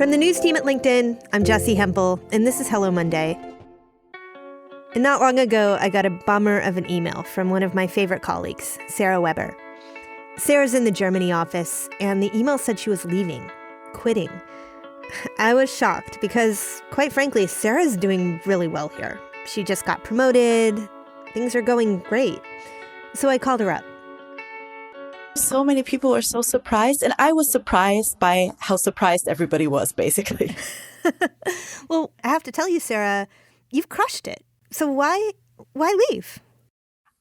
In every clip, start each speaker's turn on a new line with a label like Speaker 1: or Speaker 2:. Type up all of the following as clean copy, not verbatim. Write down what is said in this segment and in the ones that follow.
Speaker 1: From the news team at LinkedIn, I'm Jessie Hempel, and this is Hello Monday. And not long ago, I got a bummer of an email from one of my favorite colleagues, Sarah Weber. Sarah's in the Germany office, and the email said she was leaving, quitting. I was shocked because, quite frankly, Sarah's doing really well here. She just got promoted. Things are going great. So I called her up.
Speaker 2: So many people were so surprised, and I was surprised by how surprised everybody was, basically.
Speaker 1: Well, I have to tell you, Sarah, you've crushed it. So why leave?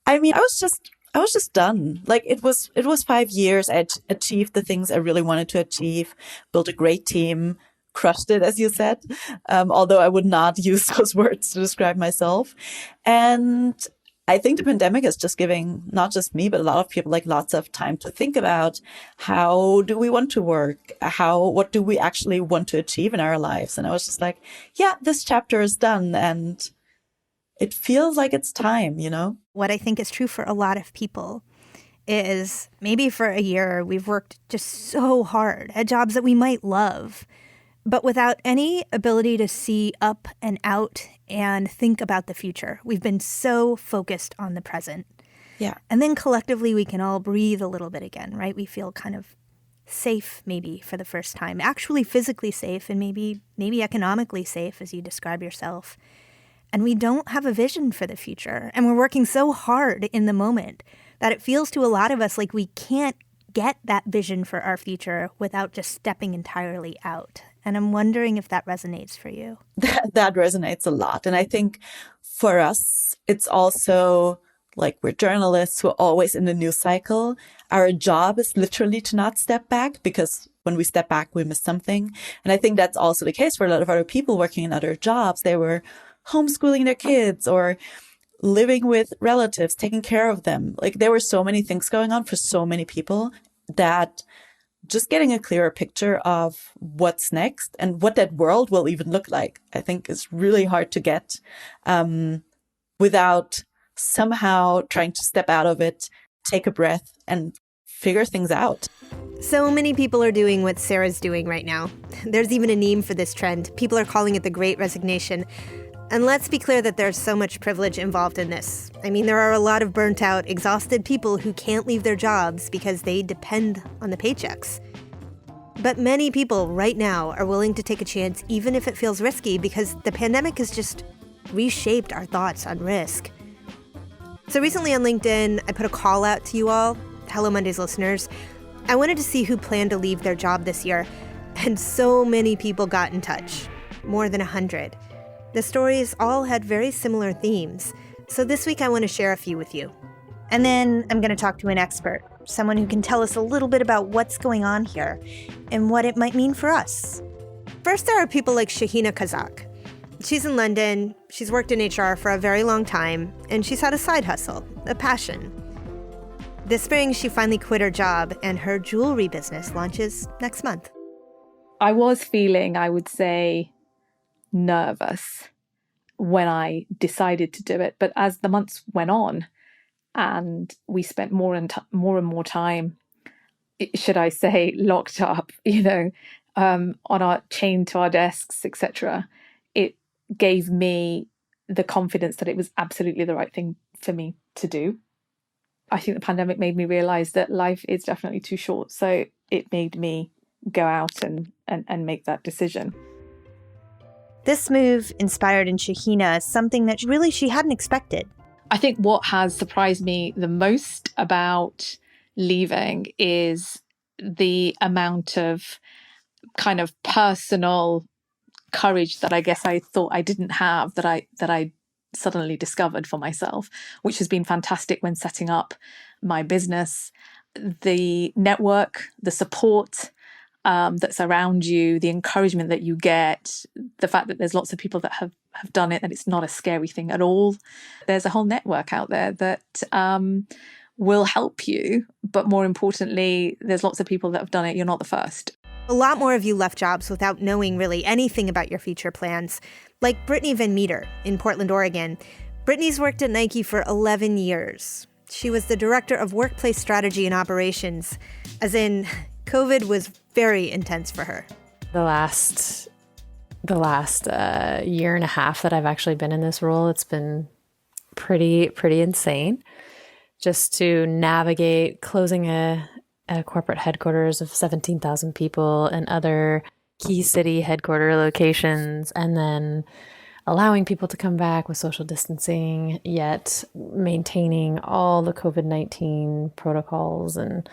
Speaker 2: I mean, I was just done. Like it was 5 years. I'd achieved the things I really wanted to achieve, built a great team, crushed it, as you said. Although I would not use those words to describe myself. And I think the pandemic is just giving not just me, but a lot of people like lots of time to think about how do we want to work? What do we actually want to achieve in our lives? And I was just like, yeah, this chapter is done. And it feels like it's time, you know?
Speaker 1: What I think is true for a lot of people is maybe for a year we've worked just so hard at jobs that we might love, but without any ability to see up and out and think about the future. We've been so focused on the present.
Speaker 2: Yeah.
Speaker 1: And then collectively we can all breathe a little bit again, right? We feel kind of safe maybe for the first time, actually physically safe and maybe economically safe as you describe yourself. And we don't have a vision for the future. And we're working so hard in the moment that it feels to a lot of us like we can't get that vision for our future without just stepping entirely out. And I'm wondering if that resonates for you.
Speaker 2: That resonates a lot. And I think for us, it's also like we're journalists, we're always in the news cycle. Our job is literally to not step back, because when we step back, we miss something. And I think that's also the case for a lot of other people working in other jobs. They were homeschooling their kids or living with relatives, taking care of them. Like there were so many things going on for so many people that just getting a clearer picture of what's next and what that world will even look like, I think is really hard to get without somehow trying to step out of it, take a breath and figure things out.
Speaker 1: So many people are doing what Sarah's doing right now. There's even a name for this trend. People are calling it the Great Resignation. And let's be clear that there's so much privilege involved in this. I mean, there are a lot of burnt out, exhausted people who can't leave their jobs because they depend on the paychecks. But many people right now are willing to take a chance even if it feels risky, because the pandemic has just reshaped our thoughts on risk. So recently on LinkedIn, I put a call out to you all, Hello Mondays listeners. I wanted to see who planned to leave their job this year. And so many people got in touch, more than 100. The stories all had very similar themes, so this week I want to share a few with you. And then I'm going to talk to an expert, someone who can tell us a little bit about what's going on here and what it might mean for us. First, there are people like Shahina Kazak. She's in London, she's worked in HR for a very long time, and she's had a side hustle, a passion. This spring, she finally quit her job, and her jewelry business launches next month.
Speaker 3: I was feeling, I would say, nervous when I decided to do it. But as the months went on and we spent more and more time, should I say, locked up, on our chained to our desks, etc., it gave me the confidence that it was absolutely the right thing for me to do. I think the pandemic made me realize that life is definitely too short. So it made me go out and make that decision.
Speaker 1: This move inspired in Shahina something that really she hadn't expected.
Speaker 3: I think what has surprised me the most about leaving is the amount of kind of personal courage that I guess I thought I didn't have, that I suddenly discovered for myself, which has been fantastic when setting up my business. The network, the support that's around you, the encouragement that you get, the fact that there's lots of people that have done it, and it's not a scary thing at all. There's a whole network out there that will help you. But more importantly, there's lots of people that have done it. You're not the first.
Speaker 1: A lot more of you left jobs without knowing really anything about your future plans. Like Brittany Van Meter in Portland, Oregon. Brittany's worked at Nike for 11 years. She was the director of workplace strategy and operations, as in COVID was very intense for her.
Speaker 4: The last year and a half that I've actually been in this role, it's been pretty insane just to navigate closing a corporate headquarters of 17,000 people and other key city headquarter locations, and then allowing people to come back with social distancing, yet maintaining all the COVID-19 protocols. And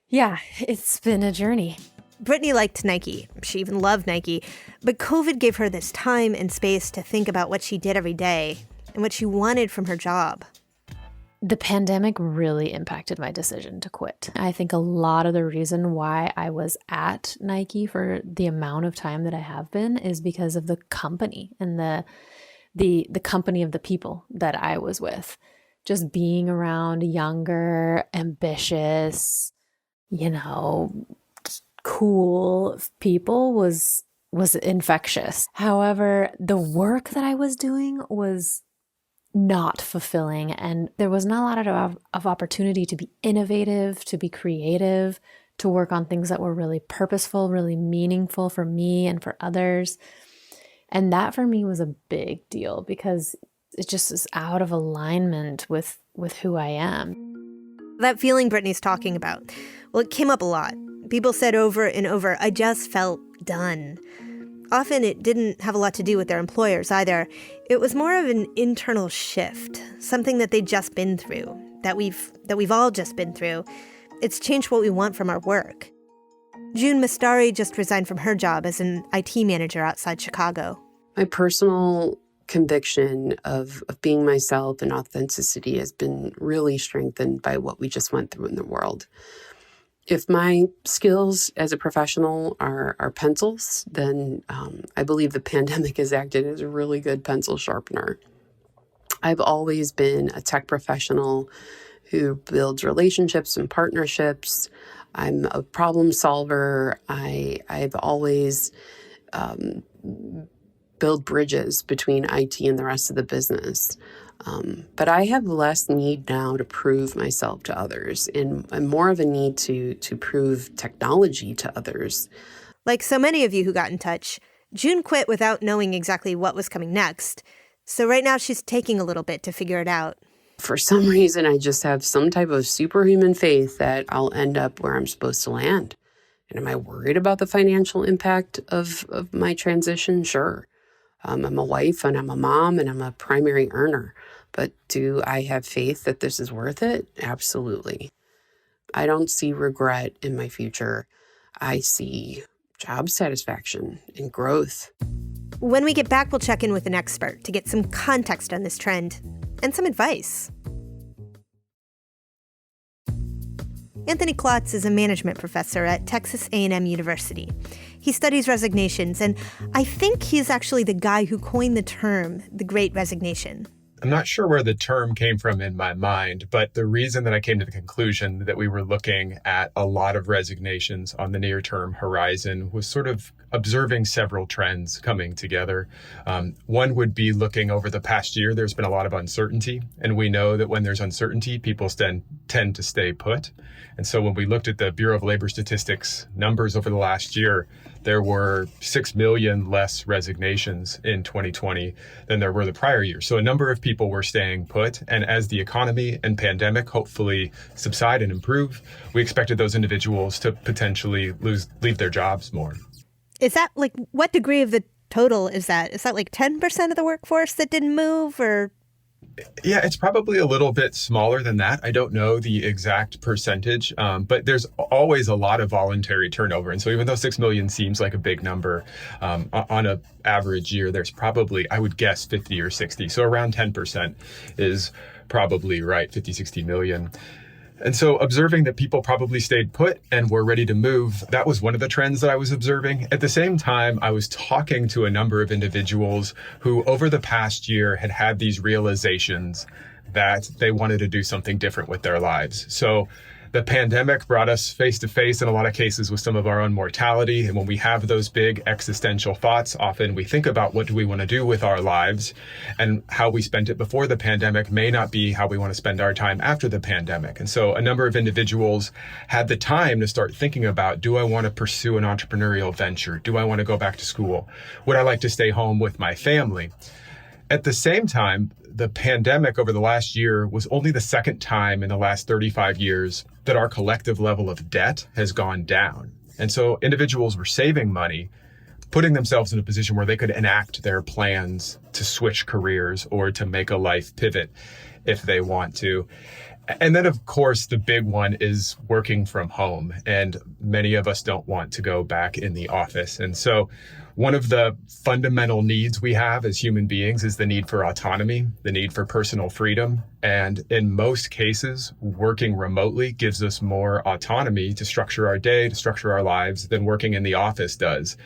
Speaker 4: yeah, it's been a journey.
Speaker 1: Brittany liked Nike. She even loved Nike. But COVID gave her this time and space to think about what she did every day and what she wanted from her job.
Speaker 4: The pandemic really impacted my decision to quit. I think a lot of the reason why I was at Nike for the amount of time that I have been is because of the company and the company of the people that I was with. Just being around younger, ambitious, cool people was infectious. However, the work that I was doing was not fulfilling, and there was not a lot of opportunity to be innovative, to be creative, to work on things that were really purposeful, really meaningful for me and for others. And that for me was a big deal because it just is out of alignment with who I am.
Speaker 1: That feeling Brittany's talking about, well, it came up a lot. People said over and over, I just felt done. Often it didn't have a lot to do with their employers either. It was more of an internal shift, something that they'd just been through, that we've all just been through. It's changed what we want from our work. June Mastari just resigned from her job as an IT manager outside Chicago.
Speaker 5: My personal conviction of being myself and authenticity has been really strengthened by what we just went through in the world. If my skills as a professional are pencils, then I believe the pandemic has acted as a really good pencil sharpener. I've always been a tech professional who builds relationships and partnerships. I'm a problem solver. I've always built bridges between IT and the rest of the business. But I have less need now to prove myself to others and more of a need to prove technology to others.
Speaker 1: Like so many of you who got in touch, June quit without knowing exactly what was coming next. So right now she's taking a little bit to figure it out.
Speaker 5: For some reason, I just have some type of superhuman faith that I'll end up where I'm supposed to land. And am I worried about the financial impact of my transition? Sure. I'm a wife and I'm a mom and I'm a primary earner. But do I have faith that this is worth it? Absolutely. I don't see regret in my future. I see job satisfaction and growth.
Speaker 1: When we get back, we'll check in with an expert to get some context on this trend and some advice. Anthony Klotz is a management professor at Texas A&M University. He studies resignations, and I think he's actually the guy who coined the term, the Great Resignation.
Speaker 6: I'm not sure where the term came from in my mind, but the reason that I came to the conclusion that we were looking at a lot of resignations on the near-term horizon was sort of observing several trends coming together. One would be looking over the past year, there's been a lot of uncertainty, and we know that when there's uncertainty, people tend to stay put. And so when we looked at the Bureau of Labor Statistics numbers over the last year, there were 6 million less resignations in 2020 than there were the prior year. So a number of people were staying put. And as the economy and pandemic hopefully subside and improve, we expected those individuals to potentially leave their jobs more.
Speaker 1: Is that like, what degree of the total is that? Is that like 10% of the workforce that didn't move, or?
Speaker 6: Yeah, it's probably a little bit smaller than that. I don't know the exact percentage, but there's always a lot of voluntary turnover. And so even though 6 million seems like a big number, on an average year, there's probably, I would guess, 50 or 60. So around 10% is probably right, 50, 60 million. And so observing that people probably stayed put and were ready to move, that was one of the trends that I was observing. At the same time, I was talking to a number of individuals who over the past year had these realizations that they wanted to do something different with their lives. So The pandemic brought us face to face in a lot of cases with some of our own mortality. And when we have those big existential thoughts, often we think about what do we want to do with our lives, and how we spent it before the pandemic may not be how we want to spend our time after the pandemic. And so a number of individuals had the time to start thinking about, do I want to pursue an entrepreneurial venture? Do I want to go back to school? Would I like to stay home with my family? At the same time, the pandemic over the last year was only the second time in the last 35 years that our collective level of debt has gone down. And so individuals were saving money, putting themselves in a position where they could enact their plans to switch careers or to make a life pivot if they want to. And then, of course, the big one is working from home. And many of us don't want to go back in the office. And so one of the fundamental needs we have as human beings is the need for autonomy, the need for personal freedom. And in most cases, working remotely gives us more autonomy to structure our day, to structure our lives than working in the office does.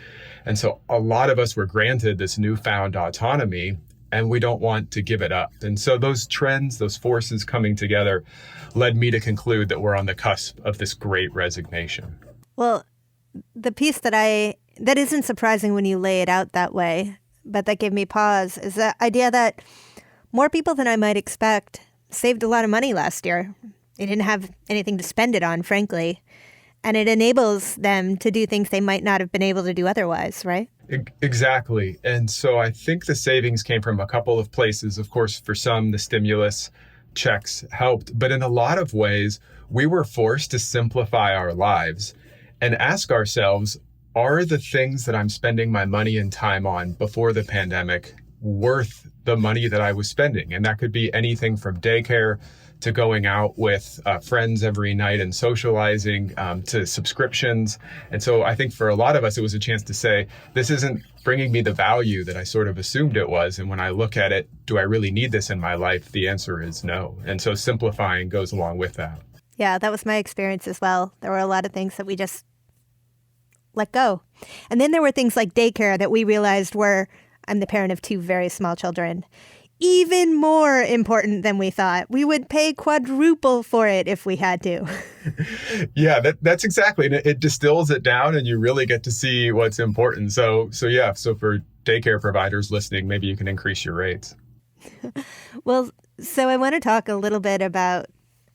Speaker 6: And so a lot of us were granted this newfound autonomy, and we don't want to give it up. And so those trends, those forces coming together led me to conclude that we're on the cusp of this great resignation.
Speaker 1: Well, the piece that isn't surprising when you lay it out that way, but that gave me pause, is the idea that more people than I might expect saved a lot of money last year. They didn't have anything to spend it on, frankly. And it enables them to do things they might not have been able to do otherwise, right?
Speaker 6: Exactly. And so I think the savings came from a couple of places. Of course, for some, the stimulus checks helped. But in a lot of ways, we were forced to simplify our lives and ask ourselves, are the things that I'm spending my money and time on before the pandemic worth the money that I was spending? And that could be anything from daycare to going out with friends every night and socializing, to subscriptions. And so I think for a lot of us, it was a chance to say, this isn't bringing me the value that I sort of assumed it was. And when I look at it, do I really need this in my life? The answer is no. And so simplifying goes along with that.
Speaker 1: Yeah, that was my experience as well. There were a lot of things that we just let go. And then there were things like daycare that we realized were, I'm the parent of 2 very small children, even more important than we thought. We would pay quadruple for it if we had to.
Speaker 6: Yeah, that's exactly. And it distills it down and you really get to see what's important. So for daycare providers listening, maybe you can increase your rates.
Speaker 1: Well, so I want to talk a little bit about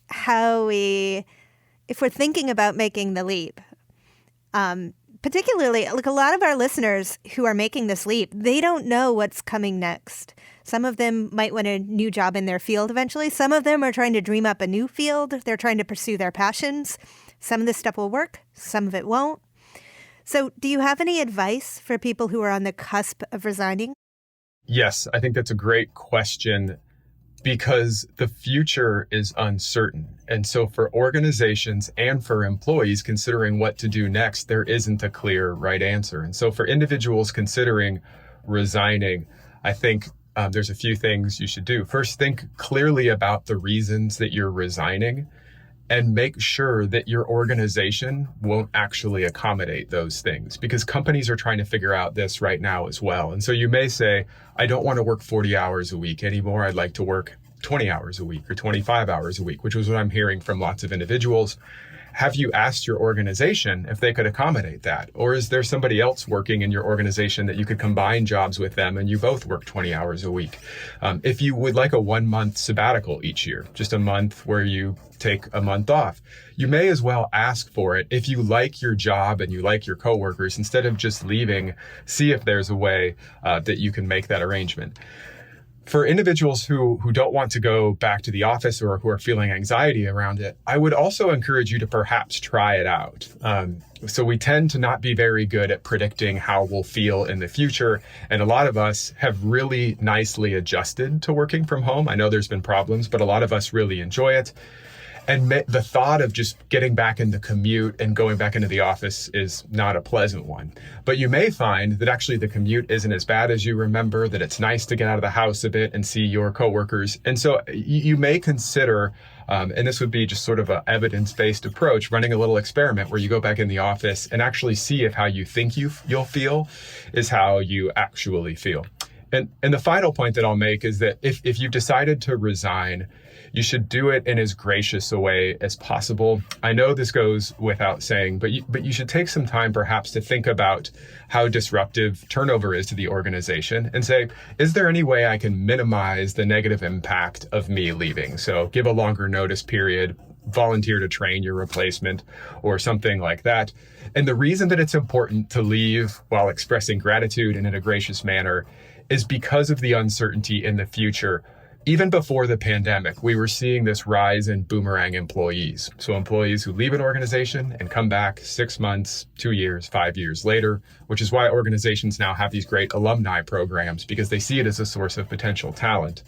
Speaker 1: how if we're thinking about making the leap, particularly, like a lot of our listeners who are making this leap, they don't know what's coming next. Some of them might want a new job in their field eventually. Some of them are trying to dream up a new field. They're trying to pursue their passions. Some of this stuff will work. Some of it won't. So do you have any advice for people who are on the cusp of resigning?
Speaker 6: Yes, I think that's a great question because the future is uncertain. And so for organizations and for employees considering what to do next, there isn't a clear right answer. And so for individuals considering resigning, I think there's a few things you should do. First, think clearly about the reasons that you're resigning and make sure that your organization won't actually accommodate those things, because companies are trying to figure out this right now as well. And so you may say, I don't want to work 40 hours a week anymore. I'd like to work 20 hours a week or 25 hours a week, which was what I'm hearing from lots of individuals. Have you asked your organization if they could accommodate that? Or is there somebody else working in your organization that you could combine jobs with them and you both work 20 hours a week? If you would like a 1-month sabbatical each year, just a month where you take a month off, you may as well ask for it. If you like your job and you like your coworkers, instead of just leaving, see if there's a way that you can make that arrangement. For individuals who don't want to go back to the office or who are feeling anxiety around it, I would also encourage you to perhaps try it out. So we tend to not be very good at predicting how we'll feel in the future. And a lot of us have really nicely adjusted to working from home. I know there's been problems, but a lot of us really enjoy it. And the thought of just getting back in the commute and going back into the office is not a pleasant one. But you may find that actually the commute isn't as bad as you remember, that it's nice to get out of the house a bit and see your coworkers. And so you may consider, and this would be just sort of an evidence-based approach, running a little experiment where you go back in the office and actually see if how you think you'll feel is how you actually feel. And the final point that I'll make is that if you've decided to resign, you should do it in as gracious a way as possible. I know this goes without saying, but you should take some time perhaps to think about how disruptive turnover is to the organization and say, is there any way I can minimize the negative impact of me leaving? So give a longer notice period, volunteer to train your replacement or something like that. And the reason that it's important to leave while expressing gratitude and in a gracious manner is because of the uncertainty in the future. Even before the pandemic, we were seeing this rise in boomerang employees. So employees who leave an organization and come back 6 months, 2 years, 5 years later, which is why organizations now have these great alumni programs, because they see it as a source of potential talent.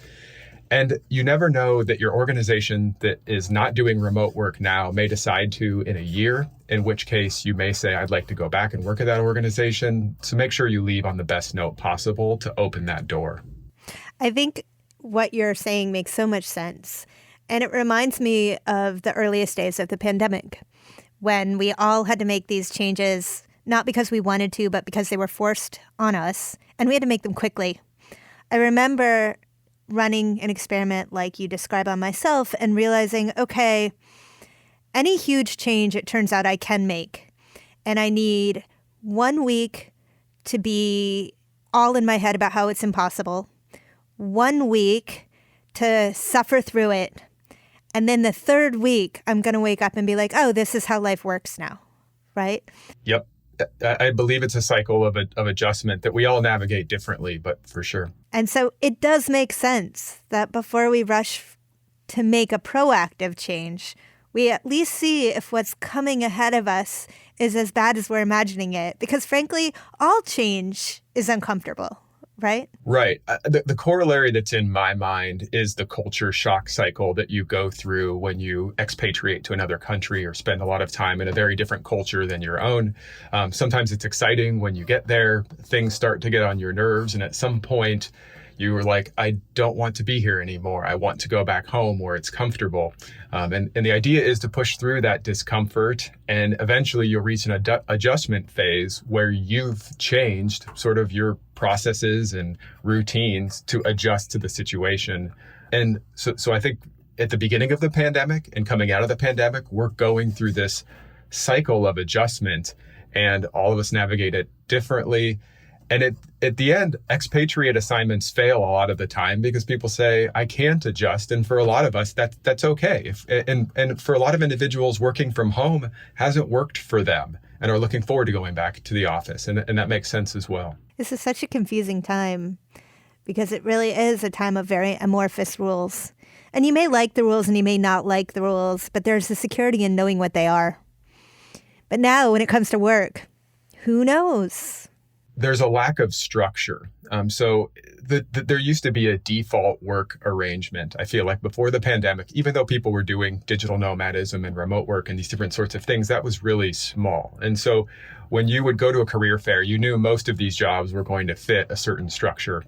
Speaker 6: And you never know that your organization that is not doing remote work now may decide to in a year, in which case you may say, I'd like to go back and work at that organization. So make sure you leave on the best note possible to open that door.
Speaker 1: I think what you're saying makes so much sense. And it reminds me of the earliest days of the pandemic, when we all had to make these changes, not because we wanted to, but because they were forced on us. And we had to make them quickly. I remember running an experiment like you describe on myself and realizing, okay, any huge change it turns out I can make. And I need 1 week to be all in my head about how it's impossible, 1 week to suffer through it. And then the third week, I'm going to wake up and be like, oh, this is how life works now, right?
Speaker 6: Yep. I believe it's a cycle of adjustment that we all navigate differently, but for sure.
Speaker 1: And so it does make sense that before we rush to make a proactive change, we at least see if what's coming ahead of us is as bad as we're imagining it. Because frankly, all change is uncomfortable, right?
Speaker 6: Right. The corollary that's in my mind is the culture shock cycle that you go through when you expatriate to another country or spend a lot of time in a very different culture than your own. Sometimes it's exciting when you get there, things start to get on your nerves. And at some point, you were like, I don't want to be here anymore. I want to go back home where it's comfortable. And the idea is to push through that discomfort, and eventually you'll reach an adjustment phase where you've changed sort of your processes and routines to adjust to the situation. And so I think at the beginning of the pandemic and coming out of the pandemic, we're going through this cycle of adjustment, and all of us navigate it differently. And at the end, expatriate assignments fail a lot of the time because people say, I can't adjust. And for a lot of us, that's okay. And for a lot of individuals, working from home hasn't worked for them and are looking forward to going back to the office. And that makes sense as well.
Speaker 1: This is such a confusing time because it really is a time of very amorphous rules. And you may like the rules and you may not like the rules, but there's the security in knowing what they are. But now when it comes to work, who knows?
Speaker 6: There's a lack of structure. So there used to be a default work arrangement. I feel like before the pandemic, even though people were doing digital nomadism and remote work and these different sorts of things, that was really small. And so when you would go to a career fair, you knew most of these jobs were going to fit a certain structure.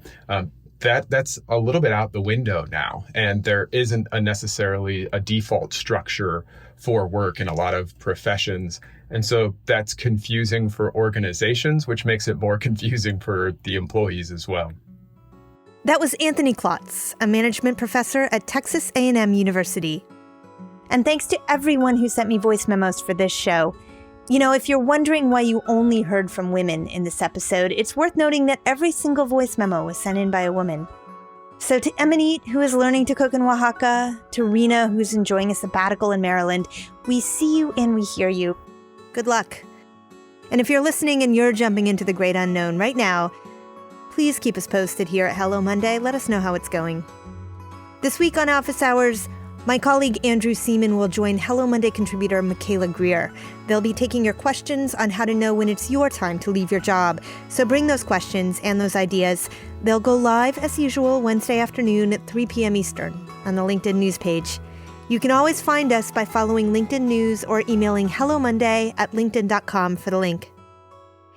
Speaker 6: That's a little bit out the window now. And there isn't necessarily a default structure for work in a lot of professions. And so that's confusing for organizations, which makes it more confusing for the employees as well.
Speaker 1: That was Anthony Klotz, a management professor at Texas A&M University. And thanks to everyone who sent me voice memos for this show. You know, if you're wondering why you only heard from women in this episode, it's worth noting that every single voice memo was sent in by a woman. So to Emanite, who is learning to cook in Oaxaca, to Rena, who's enjoying a sabbatical in Maryland, we see you and we hear you. Good luck. And if you're listening and you're jumping into the great unknown right now, please keep us posted here at Hello Monday. Let us know how it's going. This week on Office Hours, my colleague Andrew Seaman will join Hello Monday contributor Michaela Greer. They'll be taking your questions on how to know when it's your time to leave your job. So bring those questions and those ideas. They'll go live as usual Wednesday afternoon at 3 p.m. Eastern on the LinkedIn news page. You can always find us by following LinkedIn News or emailing hellomonday@linkedin.com for the link.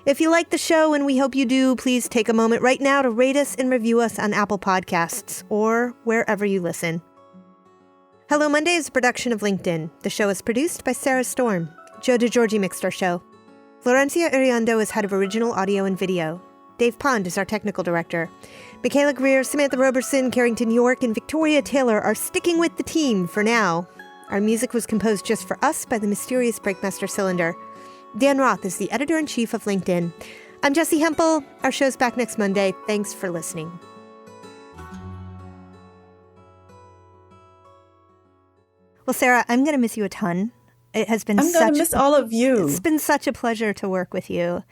Speaker 1: If you like the show, and we hope you do, please take a moment right now to rate us and review us on Apple Podcasts or wherever you listen. Hello Monday is a production of LinkedIn. The show is produced by Sarah Storm. Joe DeGiorgi mixed our show. Florencia Iriando is head of original audio and video. Dave Pond is our technical director. Michaela Greer, Samantha Roberson, Carrington York, and Victoria Taylor are sticking with the team for now. Our music was composed just for us by the mysterious Breakmaster Cylinder. Dan Roth is the editor-in-chief of LinkedIn. I'm Jessie Hempel. Our show's back next Monday. Thanks for listening. Well, Sarah, I'm going to miss you a ton. It has been
Speaker 2: I'm going to miss all of you.
Speaker 1: It's been such a pleasure to work with you.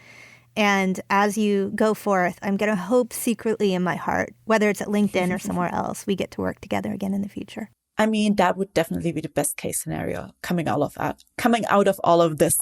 Speaker 1: And as you go forth, I'm going to hope secretly in my heart, whether it's at LinkedIn or somewhere else, we get to work together again in the future.
Speaker 2: I mean, that would definitely be the best case scenario coming out of all of this.